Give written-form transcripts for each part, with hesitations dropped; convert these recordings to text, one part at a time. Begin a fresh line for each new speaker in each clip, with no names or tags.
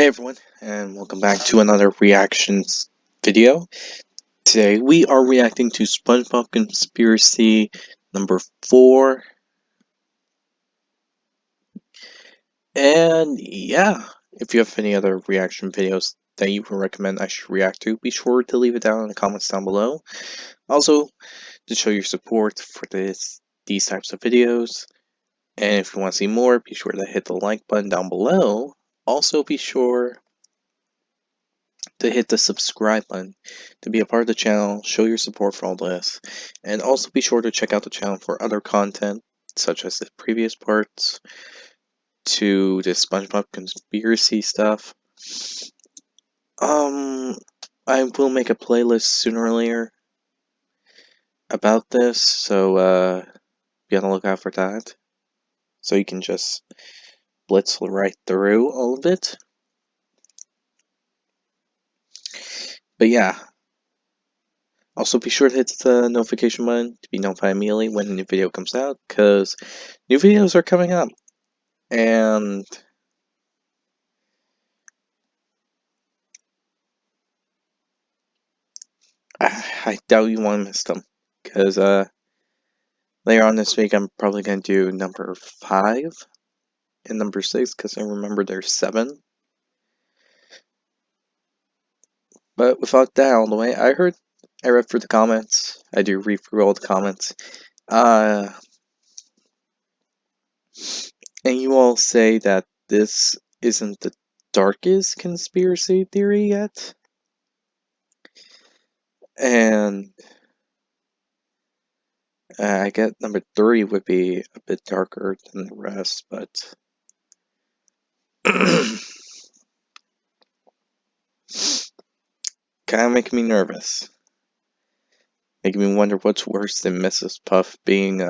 Hey everyone, and welcome back to another reactions video. Today we are reacting to SpongeBob Conspiracy number 4. And yeah, if you have any other reaction videos that you would recommend I should react to, be sure to leave it down in the comments down below. Also, to show your support for these types of videos. And if you want to see more, be sure to hit the like button down below. Also, be sure to hit the subscribe button to be a part of the channel, show your support for all this, and also be sure to check out the channel for other content, such as the previous parts, to the SpongeBob conspiracy stuff. I will make a playlist sooner or later about this, so be on the lookout for that. So you can just blitz right through all of it. But yeah, also be sure to hit the notification button to be notified immediately when a new video comes out, because new videos are coming up. And I doubt you want to miss them, because later on this week I'm probably going to do number 5 and number 6, because I remember there's 7. But without that out of the way, I read through the comments. I do read through all the comments. And you all say that this isn't the darkest conspiracy theory yet. And I get number 3 would be a bit darker than the rest, but kind of making me nervous. Making me wonder what's worse than Mrs. Puff being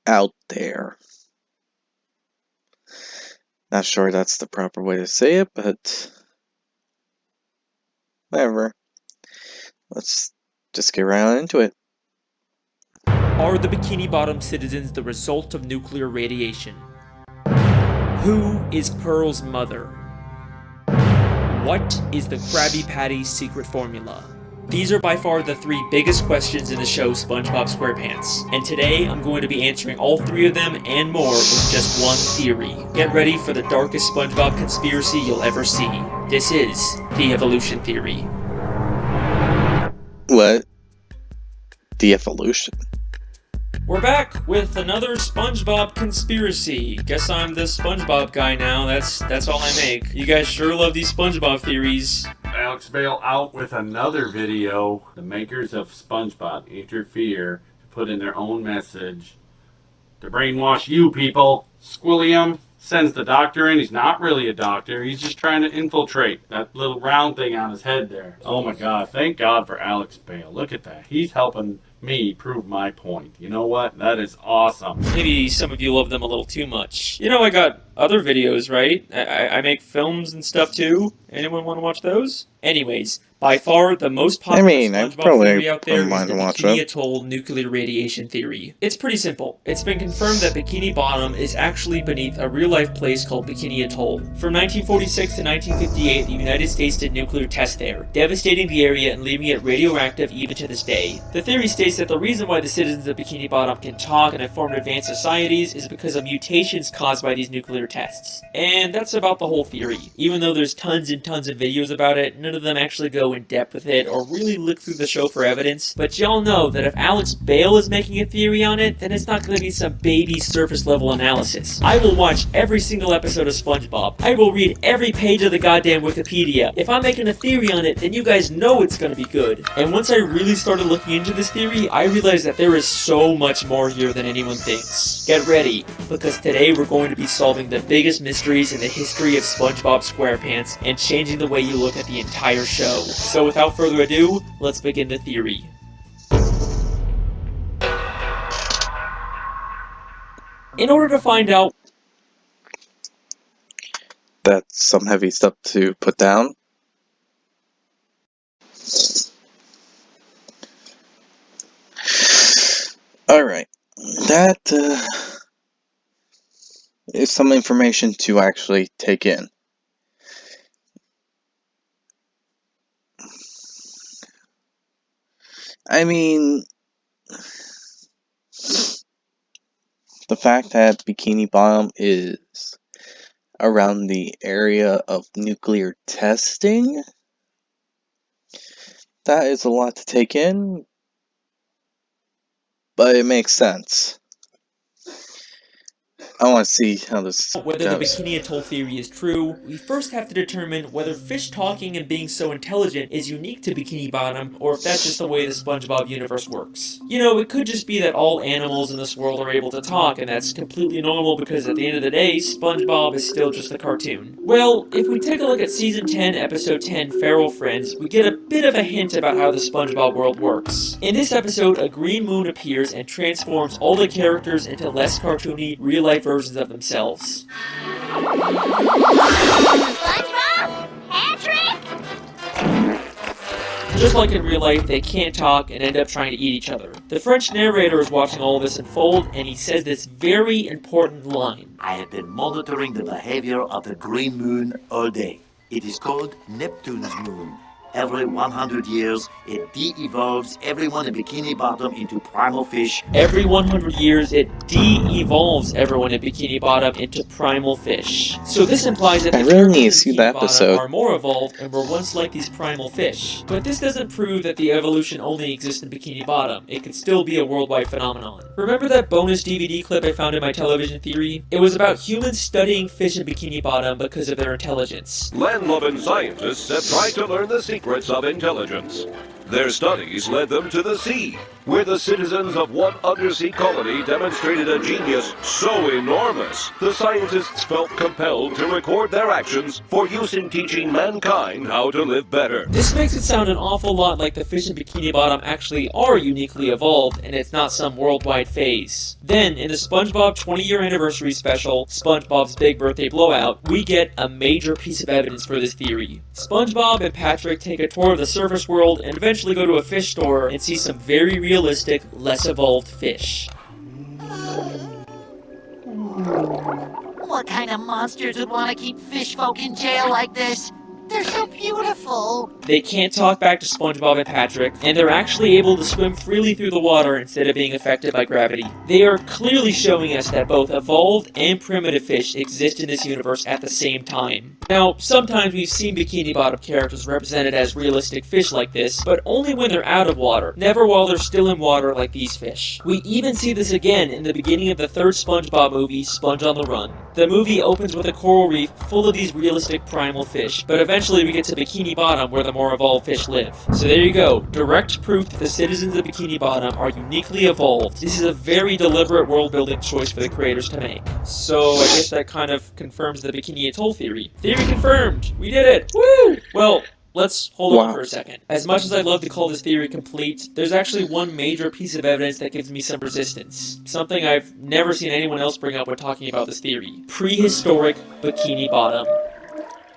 out there. Not sure that's the proper way to say it, but whatever. Let's just get right on into it.
Are the Bikini Bottom citizens the result of nuclear radiation? Who is Pearl's mother? What is the Krabby Patty's secret formula? These are by far the 3 biggest questions in the show SpongeBob SquarePants, and today I'm going to be answering all 3 of them and more with just one theory. Get ready for the darkest SpongeBob conspiracy you'll ever see. This is the evolution theory.
What? The evolution?
We're back with another SpongeBob conspiracy. Guess I'm the SpongeBob guy now. That's all I make. You guys sure love these SpongeBob theories.
Alex Bale out with another video. The makers of SpongeBob interfere to put in their own message to brainwash you people. Squilliam sends the doctor in. He's not really a doctor. He's just trying to infiltrate that little round thing on his head there. Oh my God. Thank God for Alex Bale. Look at that. He's helping me prove my point. You know what? That is awesome.
Maybe some of you love them a little too much. You know, I got other videos, right? I make films and stuff too. Anyone want to watch those? Anyways, by far the most popular SpongeBob theory out there is the Bikini Atoll nuclear radiation theory. It's pretty simple. It's been confirmed that Bikini Bottom is actually beneath a real-life place called Bikini Atoll. From 1946 to 1958, the United States did nuclear tests there, devastating the area and leaving it radioactive even to this day. The theory states that the reason why the citizens of Bikini Bottom can talk and have formed advanced societies is because of mutations caused by these nuclear tests. And that's about the whole theory. Even though there's tons and tons of videos about it, none of them actually go in depth with it or really look through the show for evidence. But y'all know that if Alex Bale is making a theory on it, then it's not going to be some baby surface level analysis. I will watch every single episode of SpongeBob. I will read every page of the goddamn Wikipedia. If I'm making a theory on it, then you guys know it's going to be good. And once I really started looking into this theory, I realized that there is so much more here than anyone thinks. Get ready, because today we're going to be solving the biggest mysteries in the history of SpongeBob SquarePants and changing the way you look at the entire show. So without further ado, let's begin the theory. In order to find out...
That's some heavy stuff to put down. Alright. That, is some information to actually take in. I mean, the fact that Bikini Bottom is around the area of nuclear testing, that is a lot to take in, but it makes sense. I want to see how this
Whether the
goes.
Bikini Atoll theory is true, we first have to determine whether fish talking and being so intelligent is unique to Bikini Bottom, or if that's just the way the SpongeBob universe works. You know, it could just be that all animals in this world are able to talk, and that's completely normal because at the end of the day, SpongeBob is still just a cartoon. Well, if we take a look at Season 10, Episode 10, Feral Friends, we get a bit of a hint about how the SpongeBob world works. In this episode, a green moon appears and transforms all the characters into less cartoony, real-life versions of themselves.
SpongeBob? Patrick?
Just like in real life, they can't talk and end up trying to eat each other. The French narrator is watching all of this unfold, and he says this very important line.
I have been monitoring the behavior of the green moon all day. It is called Neptune's moon. Every 100 years, it de-evolves everyone in Bikini Bottom into primal fish.
Every 100 years, it de-evolves everyone in Bikini Bottom into primal fish. So this implies that
I
the
really need to
characters
see
in
the
Bikini Bottom
episode.
are more evolved and were once like these primal fish. But this doesn't prove that the evolution only exists in Bikini Bottom. It could still be a worldwide phenomenon. Remember that bonus DVD clip I found in my television theory? It was about humans studying fish in Bikini Bottom because of their intelligence.
Land-loving scientists have tried to learn the secrets of intelligence. Their studies led them to the sea, where the citizens of one undersea colony demonstrated a genius so enormous, the scientists felt compelled to record their actions for use in teaching mankind how to live better.
This makes it sound an awful lot like the fish in Bikini Bottom actually are uniquely evolved, and it's not some worldwide phase. Then, in the SpongeBob 20-year anniversary special, SpongeBob's Big Birthday Blowout, we get a major piece of evidence for this theory. SpongeBob and Patrick take a tour of the surface world and eventually go to a fish store and see some very realistic, less evolved fish.
What kind of monsters would want to keep fish folk in jail like this? They're so beautiful.
They can't talk back to SpongeBob and Patrick, and they're actually able to swim freely through the water instead of being affected by gravity. They are clearly showing us that both evolved and primitive fish exist in this universe at the same time. Now, sometimes we've seen Bikini Bottom characters represented as realistic fish like this, but only when they're out of water, never while they're still in water like these fish. We even see this again in the beginning of the third SpongeBob movie, Sponge on the Run. The movie opens with a coral reef full of these realistic primal fish, but eventually we get to Bikini Bottom where the more evolved fish live. So there you go, direct proof that the citizens of Bikini Bottom are uniquely evolved. This is a very deliberate world-building choice for the creators to make. So I guess that kind of confirms the Bikini Atoll theory. Theory confirmed! We did it! Woo! Well, let's hold on for a second. As much as I'd love to call this theory complete, there's actually one major piece of evidence that gives me some resistance. Something I've never seen anyone else bring up when talking about this theory. Prehistoric Bikini Bottom.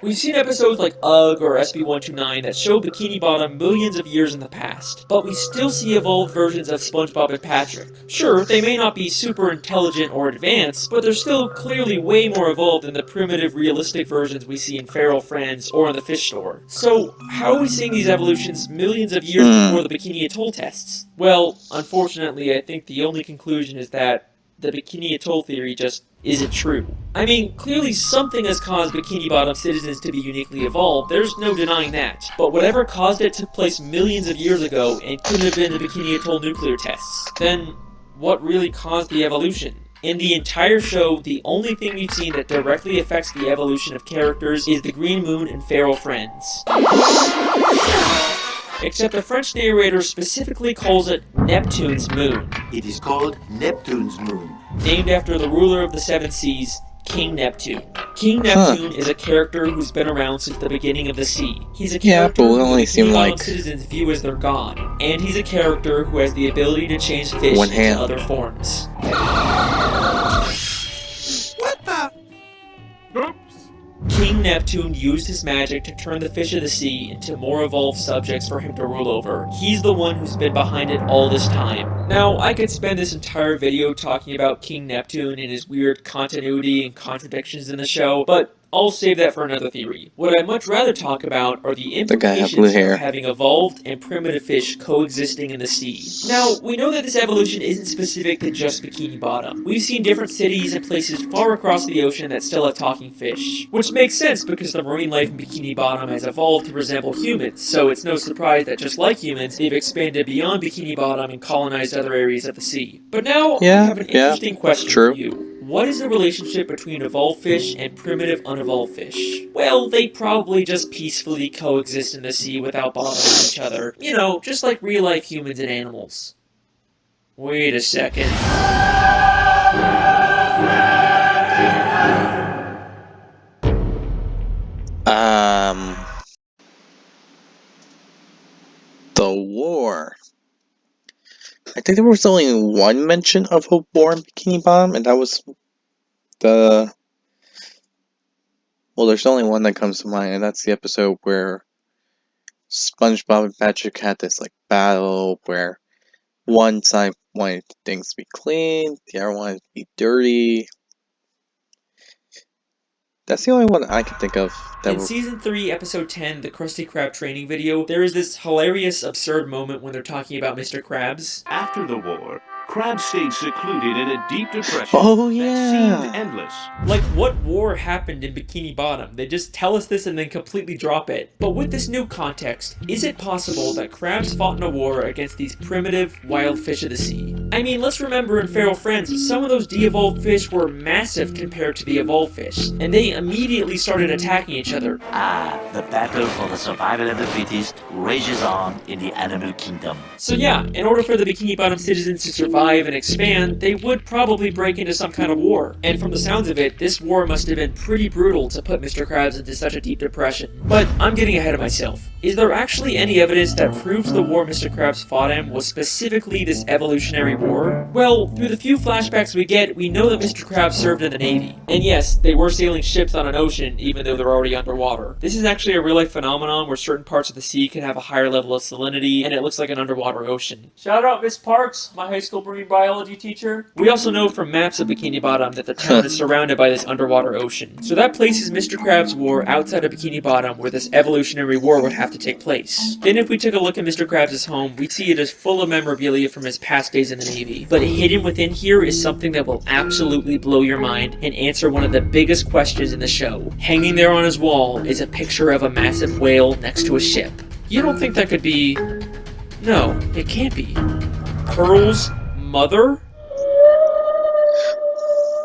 We've seen episodes like UGG or SB129 that show Bikini Bottom millions of years in the past, but we still see evolved versions of SpongeBob and Patrick. Sure, they may not be super intelligent or advanced, but they're still clearly way more evolved than the primitive, realistic versions we see in Feral Friends or in the fish store. So, how are we seeing these evolutions millions of years before the Bikini Atoll tests? Well, unfortunately, I think the only conclusion is that the Bikini Atoll theory just isn't true. I mean, clearly something has caused Bikini Bottom citizens to be uniquely evolved, there's no denying that. But whatever caused it took place millions of years ago and couldn't have been the Bikini Atoll nuclear tests. Then, what really caused the evolution? In the entire show, the only thing we've seen that directly affects the evolution of characters is the Green Moon and Feral Friends. Except the French narrator specifically calls it Neptune's moon.
It is called Neptune's moon.
Named after the ruler of the seven seas, King Neptune. King Neptune is a character who's been around since the beginning of the sea. He's a character who the Bikini Bottom citizens view as their god. And he's a character who has the ability to change fish into other forms.
What the? Oops.
King Neptune used his magic to turn the fish of the sea into more evolved subjects for him to rule over. He's the one who's been behind it all this time. Now, I could spend this entire video talking about King Neptune and his weird continuity and contradictions in the show, but I'll save that for another theory. What I'd much rather talk about are the implications of having evolved and primitive fish coexisting in the sea. Now, we know that this evolution isn't specific to just Bikini Bottom. We've seen different cities and places far across the ocean that still have talking fish, which makes sense because the marine life in Bikini Bottom has evolved to resemble humans, so it's no surprise that just like humans, they've expanded beyond Bikini Bottom and colonized other areas of the sea. But now, I have an interesting question for you. What is the relationship between evolved fish and primitive unevolved fish? Well, they probably just peacefully coexist in the sea without bothering each other. You know, just like real-life humans and animals. Wait a second.
The war. I think there was only one mention of a war in Bikini Bottom, and that was the... Well, there's only one that comes to mind, and that's the episode where Spongebob and Patrick had this, like, battle where one side wanted things to be clean, the other wanted to be dirty. That's the only one I can think of.
In Season 3, Episode 10, the Krusty Krab training video, there is this hilarious, absurd moment when they're talking about Mr. Krabs.
After the war, Krabs stayed secluded in a deep depression that seemed endless.
Like, what war happened in Bikini Bottom? They just tell us this and then completely drop it. But with this new context, is it possible that Krabs fought in a war against these primitive, wild fish of the sea? I mean, let's remember in Feral Friends, some of those de-evolved fish were massive compared to the evolved fish, and they immediately started attacking each other.
The battle for the survival of the fittest rages on in the animal kingdom.
So yeah, in order for the Bikini Bottom citizens to survive and expand, they would probably break into some kind of war. And from the sounds of it, this war must have been pretty brutal to put Mr. Krabs into such a deep depression. But I'm getting ahead of myself. Is there actually any evidence that proves the war Mr. Krabs fought in was specifically this evolutionary war? Well, through the few flashbacks we get, we know that Mr. Krabs served in the Navy. And yes, they were sailing ships on an ocean, even though they're already underwater. This is actually a real-life phenomenon where certain parts of the sea can have a higher level of salinity, and it looks like an underwater ocean. Shout out Miss Parks, my high school marine biology teacher. We also know from maps of Bikini Bottom that the town is surrounded by this underwater ocean. So that places Mr. Krabs' war outside of Bikini Bottom where this evolutionary war would have to take place. Then if we took a look at Mr. Krabs' home, we'd see it as full of memorabilia from his past days in the Navy. But hidden within here is something that will absolutely blow your mind and answer one of the biggest questions in the show. Hanging there on his wall is a picture of a massive whale next to a ship. You don't think that could be... No, it can't be. Pearl's mother?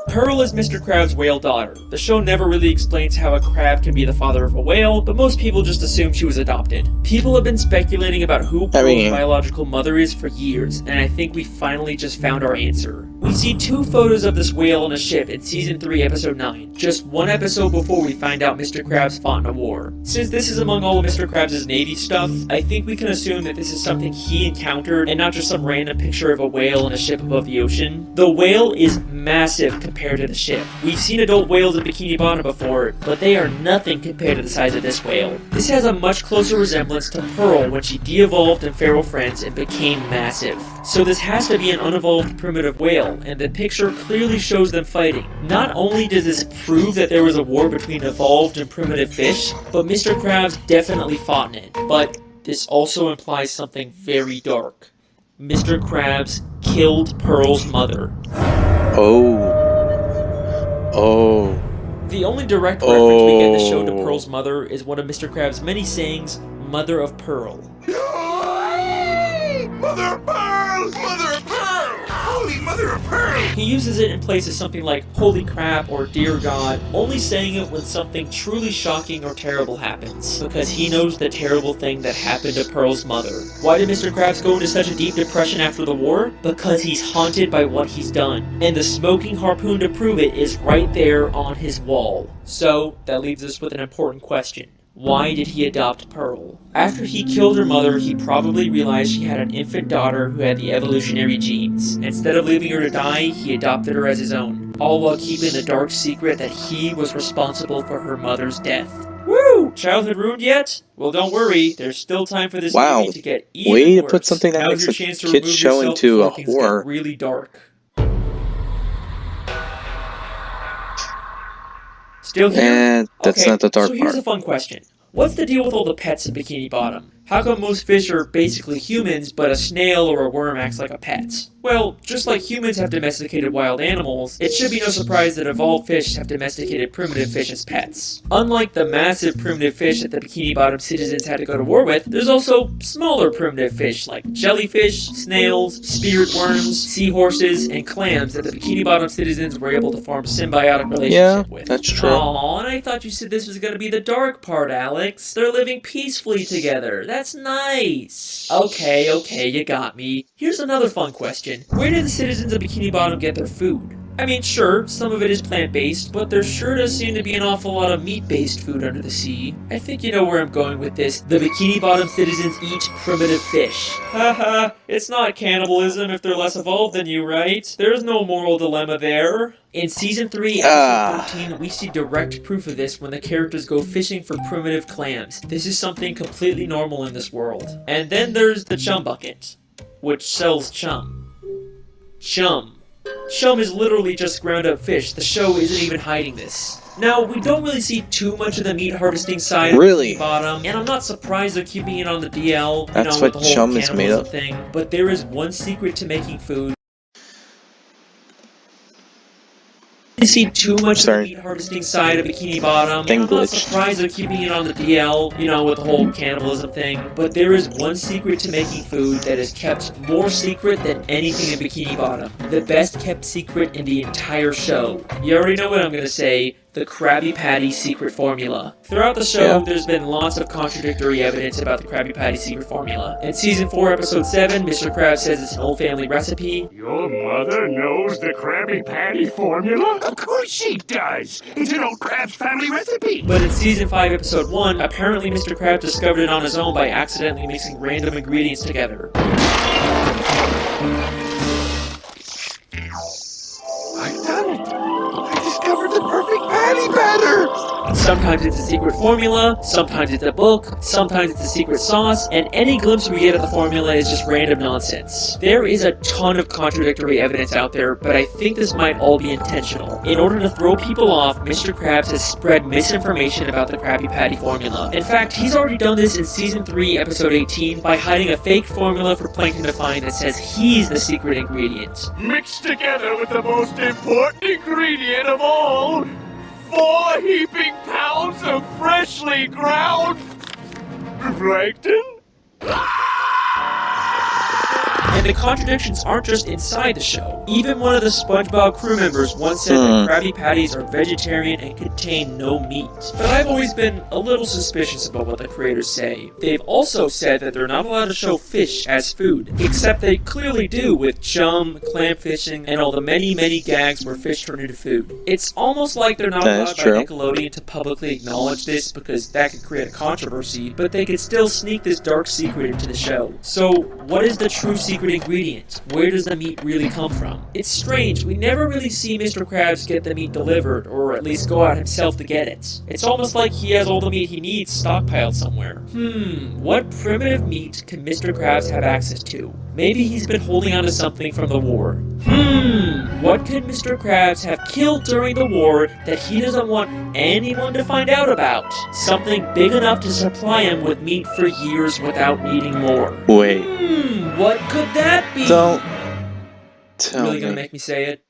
Pearl is Mr. Krabs' whale daughter. The show never really explains how a crab can be the father of a whale, but most people just assume she was adopted. People have been speculating about who Pearl's biological mother is for years, and I think we finally just found our answer. We see 2 photos of this whale on a ship in Season 3, Episode 9, just one episode before we find out Mr. Krabs fought in a war. Since this is among all of Mr. Krabs' Navy stuff, I think we can assume that this is something he encountered and not just some random picture of a whale on a ship above the ocean. The whale is massive compared to the ship. We've seen adult whales in Bikini Bottom before, but they are nothing compared to the size of this whale. This has a much closer resemblance to Pearl when she de-evolved in Feral Friends and became massive. So this has to be an unevolved primitive whale, and the picture clearly shows them fighting. Not only does this prove that there was a war between evolved and primitive fish, but Mr. Krabs definitely fought in it. But this also implies something very dark. Mr. Krabs killed Pearl's mother. The only direct reference we get in the show to Pearl's mother is one of Mr. Krabs' many sayings, Mother of Pearl.
Mother of Pearl! Mother of Pearl! Holy Mother of Pearl!
He uses it in place of something like Holy Crap or Dear God, only saying it when something truly shocking or terrible happens, because he knows the terrible thing that happened to Pearl's mother. Why did Mr. Krabs go into such a deep depression after the war? Because he's haunted by what he's done, and the smoking harpoon to prove it is right there on his wall. So, that leaves us with an important question. Why did he adopt Pearl? After he killed her mother, he probably realized she had an infant daughter who had the evolutionary genes. Instead of leaving her to die, he adopted her as his own. all while keeping the dark secret that he was responsible for her mother's death. Woo! Childhood ruined yet? Well, don't worry, there's still time for this
Wow.
movie to get
Way
even
to put
worse.
something that
Now's
makes
your
a
chance to
kid's
remove
show
yourself
into a
before things
horror.
get really dark. Still here?
And that's
Okay,
not the dark
so here's
part.
a fun question. What's the deal with all the pets in Bikini Bottom? How come most fish are basically humans, but a snail or a worm acts like a pet? Well, just like humans have domesticated wild animals, it should be no surprise that evolved fish have domesticated primitive fish as pets. Unlike the massive primitive fish that the Bikini Bottom citizens had to go to war with, there's also smaller primitive fish like jellyfish, snails, spirit worms, seahorses, and clams that the Bikini Bottom citizens were able to form symbiotic relationship with.
That's true.
Aww, and I thought you said this was gonna be the dark part, Alex. They're living peacefully together. That's nice. Okay, you got me. Here's another fun question. Where do the citizens of Bikini Bottom get their food? I mean, sure, some of it is plant-based, but there sure does seem to be an awful lot of meat-based food under the sea. I think you know where I'm going with this. The Bikini Bottom citizens eat primitive fish. Haha, it's not cannibalism if they're less evolved than you, right? There's no moral dilemma there. In Season 3, Episode 13, we see direct proof of this when the characters go fishing for primitive clams. This is something completely normal in this world. And then there's the Chum Bucket, which sells chum. Chum. Chum is literally just ground up fish. The show isn't even hiding this. Now, we don't really see too much of the meat harvesting side of the bottom, and I'm not surprised they're keeping it on the DL,
That's
with
what
the whole
chum is made
cannibalism
of.
thing. But there is one secret to making food. You see too much of the meat harvesting side of Bikini Bottom, and I'm not surprised they're keeping it on the DL, with the whole cannibalism thing. But there is one secret to making food that is kept more secret than anything in Bikini Bottom. The best kept secret in the entire show. You already know what I'm gonna say. The Krabby Patty secret formula. Throughout the show, there's been lots of contradictory evidence about the Krabby Patty secret formula. In Season 4, Episode 7, Mr. Krabs says it's an old family recipe.
Your mother knows the Krabby Patty formula? Of course she does! It's an old Krabs family recipe!
But in Season 5, Episode 1, apparently Mr. Krabs discovered it on his own by accidentally mixing random ingredients together.
I've done it! I discovered the perfect patty batter!
Sometimes it's a secret formula, sometimes it's a book, sometimes it's a secret sauce, and any glimpse we get of the formula is just random nonsense. There is a ton of contradictory evidence out there, but I think this might all be intentional. In order to throw people off, Mr. Krabs has spread misinformation about the Krabby Patty formula. In fact, he's already done this in Season 3, Episode 18, by hiding a fake formula for Plankton to find that says he's the secret ingredient.
Mixed together with the most important ingredient of all, 4 heaping pounds of freshly ground plankton?
And the contradictions aren't just inside the show. Even one of the Spongebob crew members once said that Krabby Patties are vegetarian and contain no meat. But I've always been a little suspicious about what the creators say. They've also said that they're not allowed to show fish as food, except they clearly do with chum, clam fishing, and all the many, many gags where fish turn into food. It's almost like they're not allowed by Nickelodeon to publicly acknowledge this because that could create a controversy, but they could still sneak this dark secret into the show. So, what is the true secret ingredient? Where does the meat really come from? It's strange, we never really see Mr. Krabs get the meat delivered, or at least go out himself to get it. It's almost like he has all the meat he needs stockpiled somewhere. What primitive meat can Mr. Krabs have access to? Maybe he's been holding on to something from the war. What could Mr. Krabs have killed during the war that he doesn't want anyone to find out about? Something big enough to supply him with meat for years without needing more.
Wait.
What could that be?
Don't tell
really gonna make me say it?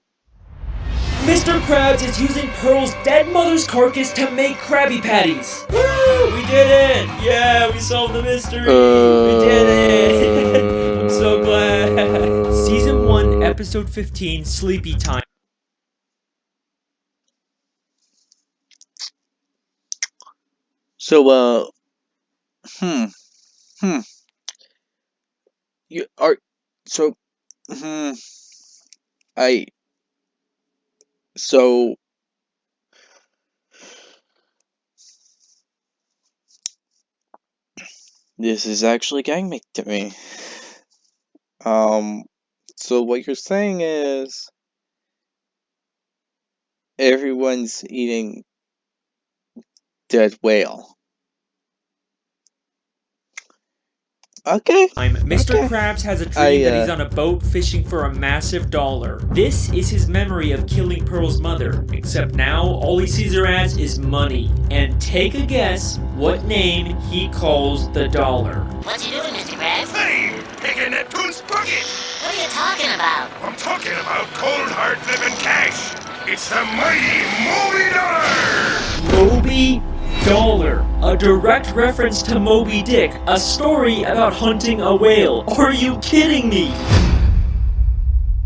Mr. Krabs is using Pearl's dead mother's carcass to make Krabby Patties! Woo! We did it! Yeah, we solved the mystery! We did it! I'm so glad! Season 1, Episode 15, Sleepy Time.
So, you are, so, so, this is actually gangbang to me. So what you're saying is, everyone's eating dead whale. Okay.
Mr.
Okay.
Krabs has a dream that he's on a boat fishing for a massive dollar. This is his memory of killing Pearl's mother, except now all he sees her as is money. And take a guess what name he calls the dollar.
What's he doing, Mr. Krabs?
Hey, picking Neptune's pocket!
What are you talking about?
I'm talking about cold hard flipping cash! It's the mighty Moby Dollar!
Moby Dollar, a direct reference to Moby Dick, a story about hunting a whale. Are you kidding me?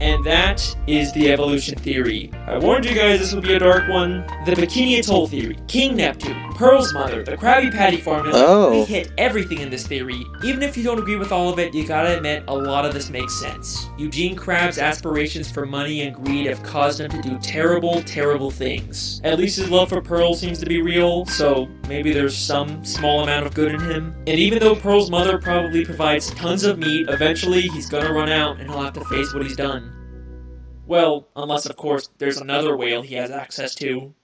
And that is the evolution theory. I warned you guys this would be a dark one. The Bikini Atoll theory, King Neptune, Pearl's mother, the Krabby Patty formula.
Oh.
We hit everything in this theory. Even if you don't agree with all of it, you gotta admit a lot of this makes sense. Eugene Krabs' aspirations for money and greed have caused him to do terrible, terrible things. At least his love for Pearl seems to be real, so maybe there's some small amount of good in him. And even though Pearl's mother probably provides tons of meat, eventually he's gonna run out and he'll have to face what he's done. Well, unless of course there's another whale he has access to.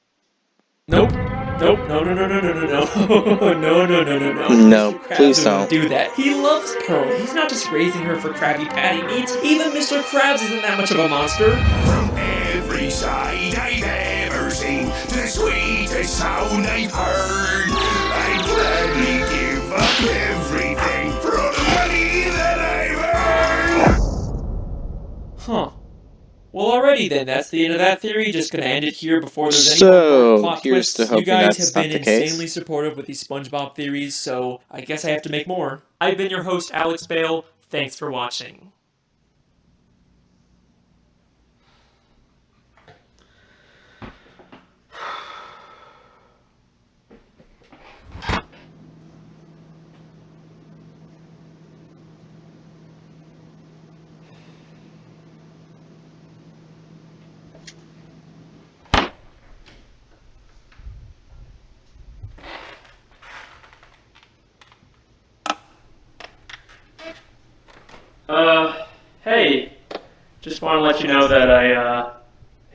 Nope. Nope. No. No. No. No. No. No. No. No. No.
No,
Mr. Krabs
please
wouldn't
don't.
do that. He loves Pearl. He's not just raising her for Krabby Patty meats. Even Mr. Krabs isn't that much of a monster.
From every side I've ever seen, the sweetest sound I've heard, I'd gladly give up everything for all the money that I've earned!
Huh. Well, alrighty then, that's the end of that theory. Just gonna end it here before there's any
So,
more plot
here's
twists.
to
You
hoping
guys
that's
have
not
been
the case.
insanely supportive with these SpongeBob theories, so I guess I have to make more. I've been your host, Alex Bale. Thanks for watching. Hey, just want to let you know that I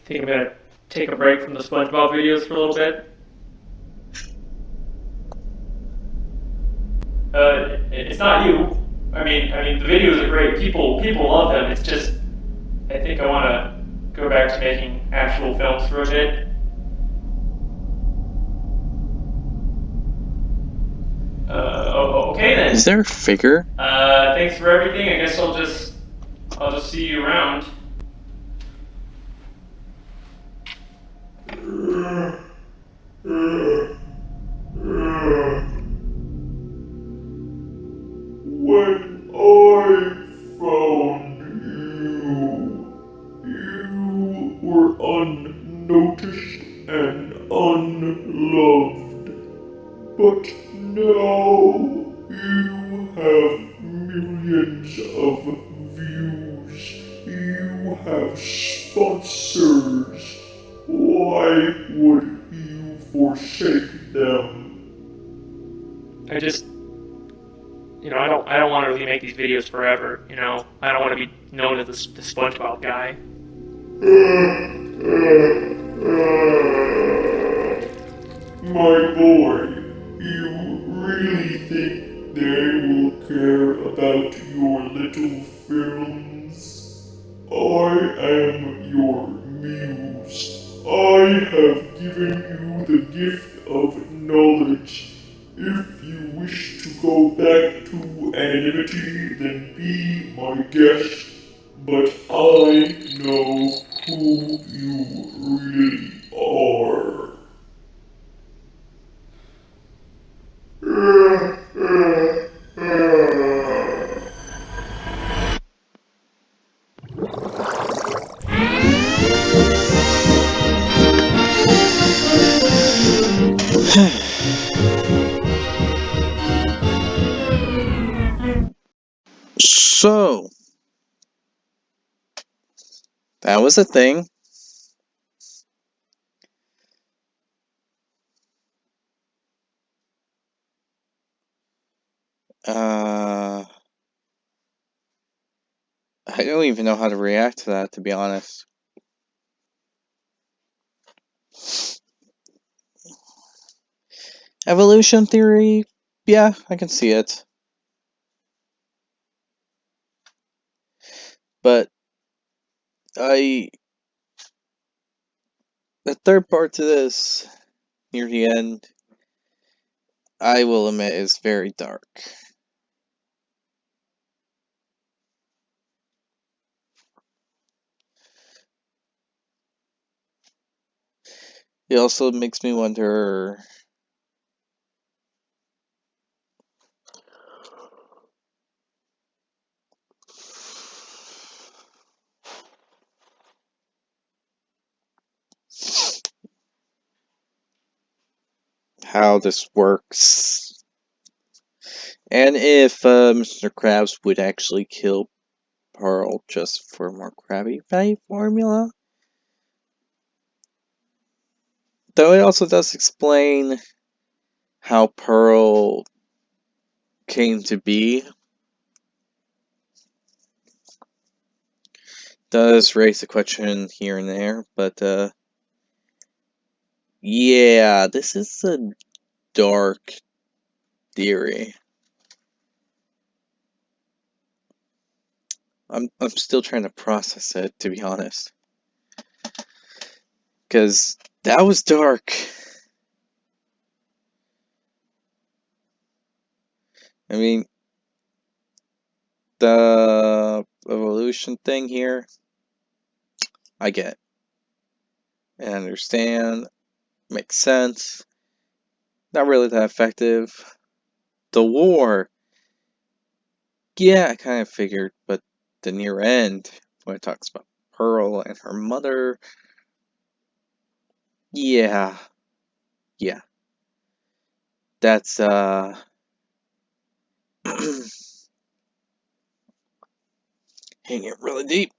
think I'm gonna take a break from the SpongeBob videos for a little bit. It's not you. I mean, the videos are great. People love them. It's just, I think I want to go back to making actual films for a bit. Okay then.
Is there a figure?
Thanks for everything. I guess I'll just see you around.
When I found you were unnoticed and unloved. But now you have millions of views. You have sponsors. Why would you forsake them?
I just, I don't want to really make these videos forever. I don't want to be known as the SpongeBob guy.
My boy, you really think they will care about your little films? I am your muse. I have given you the gift of knowledge. If you wish to go back to anonymity, then be my guest. But I know who you really are.
So, that was a thing. I don't even know how to react to that, to be honest. Evolution theory, yeah, I can see it. But the third part to this, near the end, I will admit is very dark. It also makes me wonder how this works. And if Mr. Krabs would actually kill Pearl just for more Krabby Patty formula. Though it also does explain how Pearl came to be. Does raise a question here and there, but yeah, this is a dark theory. I'm still trying to process it, to be honest. Because that was dark. I mean, the evolution thing here, I get. I understand. Makes sense. Not really that effective. The war, yeah, I kind of figured, but the near end, when it talks about Pearl and her mother, yeah, that's, hitting it really deep.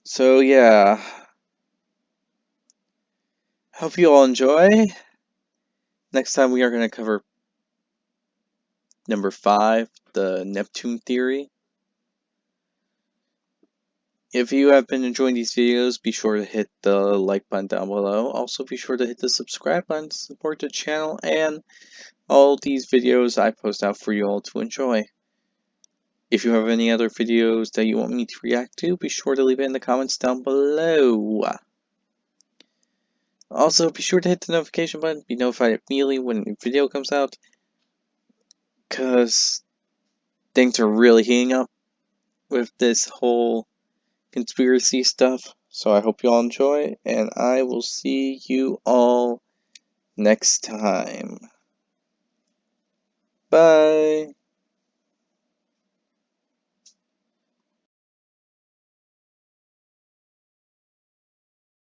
So, yeah, hope you all enjoy. Next time we are going to cover number 5, the Neptune theory. If you have been enjoying these videos, be sure to hit the like button down below. Also, be sure to hit the subscribe button to support the channel and all these videos I post out for you all to enjoy. If you have any other videos that you want me to react to, be sure to leave it in the comments down below. Also, be sure to hit the notification button, be notified immediately when a new video comes out, because things are really heating up with this whole conspiracy stuff. So I hope you all enjoy, and I will see you all next time. Bye!